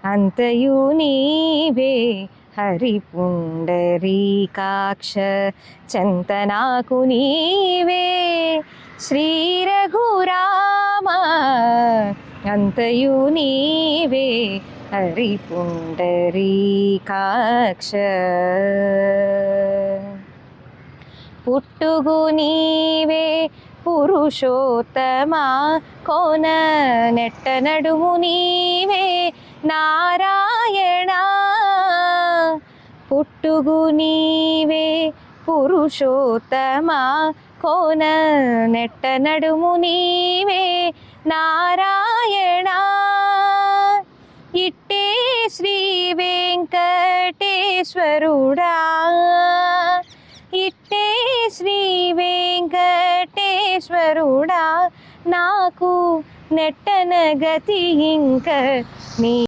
అంతయు నీవే హరి పుండరీకాక్ష చంతనాకు నీవే శ్రీ రఘురామ అంతయు నీవే హరి పుండరీకాక్ష పుట్టుగు నీవే పురుషోత్తమా కోన నెట్ట నడుము నీవే నారాయణ పుట్టుగు నీవే పురుషోత్తమా కోన నెట్ట నడుము నీవే నారాయణ ఇట్టే శ్రీ వెంకటేశ్వరుడా ఇట్టే శ్రీ వెంకటేశ్వరుడా నాకు నెట్టన గతి ఇంక నీ